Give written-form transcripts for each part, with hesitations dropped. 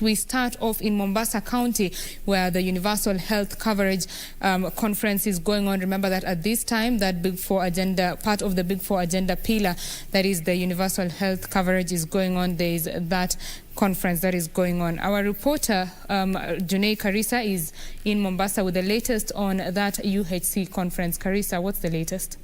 We start off in Mombasa County, where the Universal Health Coverage Conference is going on. Remember that at this time, that Big Four agenda, part of the Big Four agenda pillar, that is the Universal Health Coverage, is going on. There is that conference that is going on. Our reporter, Junaid Karisa, is in Mombasa with the latest on that UHC conference. Karisa, what's the latest?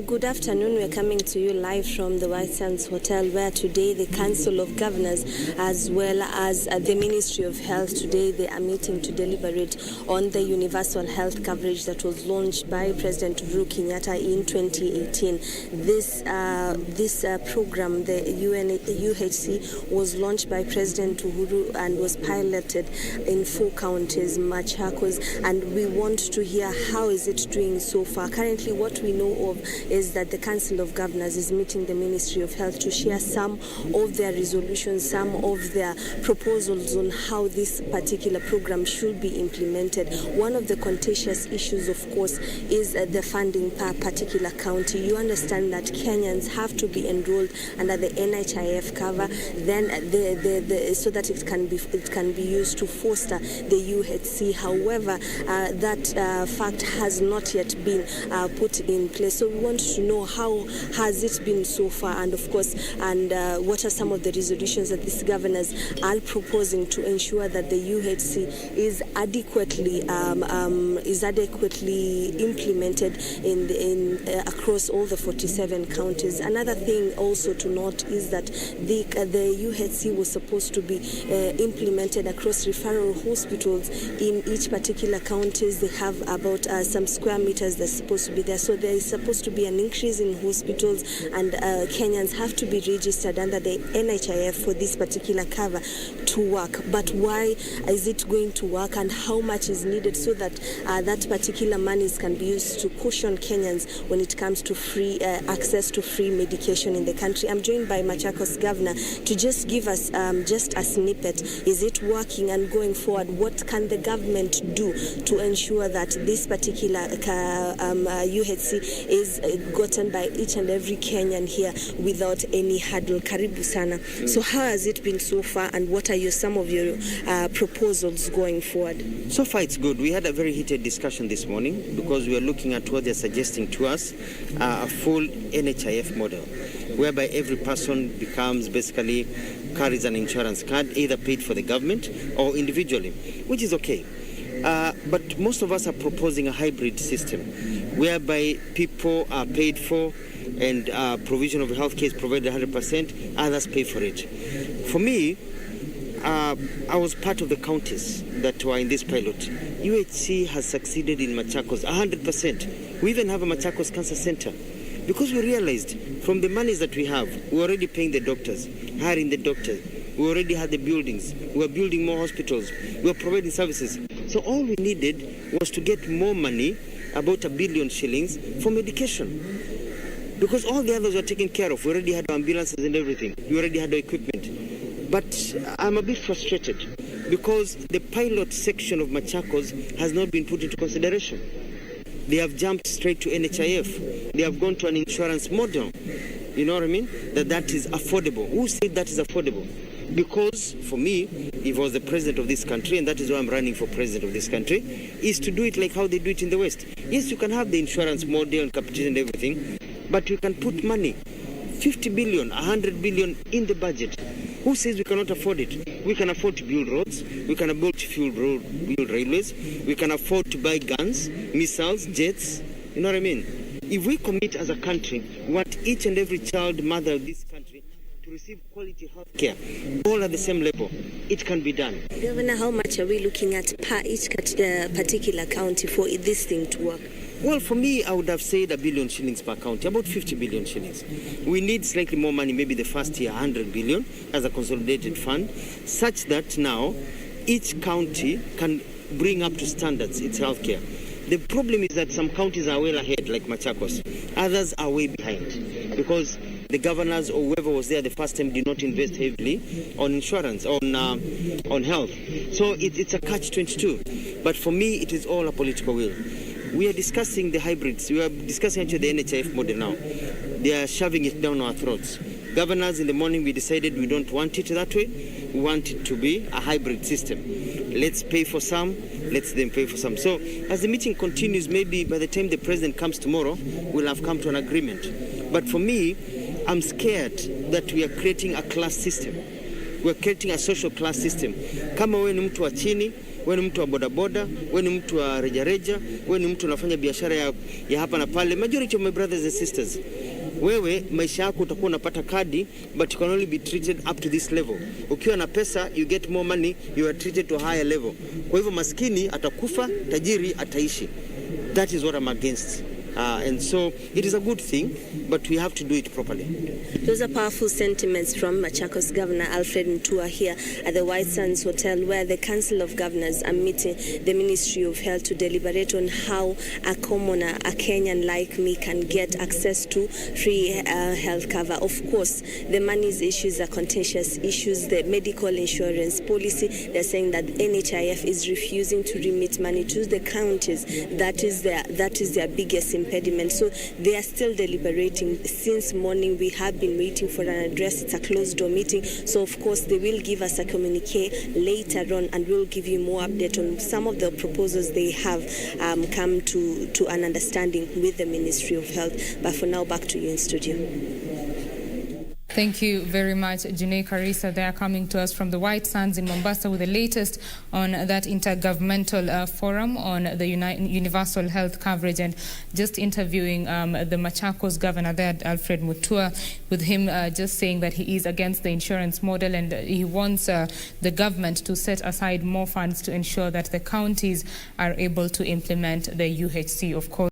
Good afternoon. We're coming to you live from the White Sands Hotel, where today the Council of Governors as well as the Ministry of Health today they are meeting to deliberate on the universal health coverage that was launched by President Uhuru Kenyatta in 2018. This program, the UHC, was launched by President Uhuru and was piloted in 4 counties, Machakos, and we want to hear how is it doing so far. Currently, what we know of is that the Council of Governors is meeting the Ministry of Health to share some of their resolutions, some of their proposals on how this particular program should be implemented. One of the contentious issues, of course, is the funding per particular county. You understand that Kenyans have to be enrolled under the NHIF cover, then so that it can be used to foster the UHC. However, that fact has not yet been put in place. So we want to know how has it been so far, and of course, what are some of the resolutions that these governors are proposing to ensure that the UHC is adequately implemented across all the 47 counties. Another thing also to note is that the UHC was supposed to be implemented across referral hospitals in each particular counties. They have about some square meters that's supposed to be there. So there is supposed to be an increase in hospitals, and Kenyans have to be registered under the NHIF for this particular cover to work. But why is it going to work, and how much is needed so that that particular monies can be used to cushion Kenyans when it comes to free access to free medication in the country? I'm joined by Machakos Governor to just give us just a snippet. Is it working, and going forward, what can the government do to ensure that this particular UHC is gotten by each and every Kenyan here without any hurdle? Karibu sana. So how has it been so far, and what are some of your proposals going forward? So far it's good. We had a very heated discussion this morning because we are looking at what they're suggesting to us, a full NHIF model, whereby every person basically carries an insurance card, either paid for the government or individually, which is okay. But most of us are proposing a hybrid system whereby people are paid for and provision of healthcare is provided 100%, others pay for it. For me, I was part of the counties that were in this pilot. UHC has succeeded in Machakos 100%. We even have a Machakos Cancer Center because we realized from the monies that we have, we're already paying the doctors, hiring the doctors. We already had the buildings. We were building more hospitals. We were providing services. So all we needed was to get more money, about 1 billion shillings, for medication. Because all the others were taken care of. We already had ambulances and everything. We already had the equipment. But I'm a bit frustrated because the pilot section of Machakos has not been put into consideration. They have jumped straight to NHIF. They have gone to an insurance model. You know what I mean? That is affordable. Who said that is affordable? Because for me, if I was the president of this country, and that is why I'm running for president of this country, is to do it like how they do it in the West. Yes, you can have the insurance model and competition and everything, but you can put money, 50 billion, 100 billion in the budget. Who says we cannot afford it? We can afford to build roads, we can afford to build railways, we can afford to buy guns, missiles, jets. You know what I mean? If we commit as a country, we want each and every child, mother of this country to receive quality health care, all at the same level, it can be done. Governor, how much are we looking at per each particular county for this thing to work? Well, for me, I would have said 1 billion shillings per county, about 50 billion shillings. We need slightly more money, maybe the first year, 100 billion as a consolidated fund, such that now each county can bring up to standards its healthcare. The problem is that some counties are well ahead, like Machakos. Others are way behind because the governors or whoever was there the first time did not invest heavily on insurance, on health. So it's a catch-22. But for me, it is all a political will. We are discussing the hybrids. We are discussing actually the NHIF model now. They are shoving it down our throats. Governors, in the morning, we decided we don't want it that way. We want it to be a hybrid system. Let's pay for some, let's then pay for some. So as the meeting continues, maybe by the time the president comes tomorrow, we'll have come to an agreement. But for me, I'm scared that we are creating a class system. We're creating a social class system. Kama wewe ni mtu wa chini, wewe ni mtu wa bodaboda, wewe ni mtu wa rejareja, wewe ni mtu unafanya biashara ya hapa na pale. Majority of my brothers and sisters, wewe maisha yako utakuwa unapata kadi, but you can only be treated up to this level. Ukiwa na pesa, you get more money, you are treated to a higher level. Kwa hivyo maskini atakufa, tajiri ataishi. That is what I'm against. And so it is a good thing, but we have to do it properly. Those are powerful sentiments from Machakos Governor Alfred Mutua here at the White Sands Hotel, where the Council of Governors are meeting the Ministry of Health to deliberate on how a commoner, a Kenyan like me, can get access to free health cover. Of course, the money's issues are contentious issues. The medical insurance policy, they're saying that NHIF is refusing to remit money to the counties. That is their biggest impediment. So they are still deliberating. Since morning we have been waiting for an address. It's a closed door meeting, so of course they will give us a communique later on, and we'll give you more update on some of the proposals they have come to an understanding with the Ministry of Health. But for now, back to you in studio. Thank you very much, Junaid Karisa. They are coming to us from the White Sands in Mombasa with the latest on that intergovernmental forum on the universal health coverage, and just interviewing the Machakos governor there, Alfred Mutua, with him just saying that he is against the insurance model, and he wants the government to set aside more funds to ensure that the counties are able to implement the UHC, of course.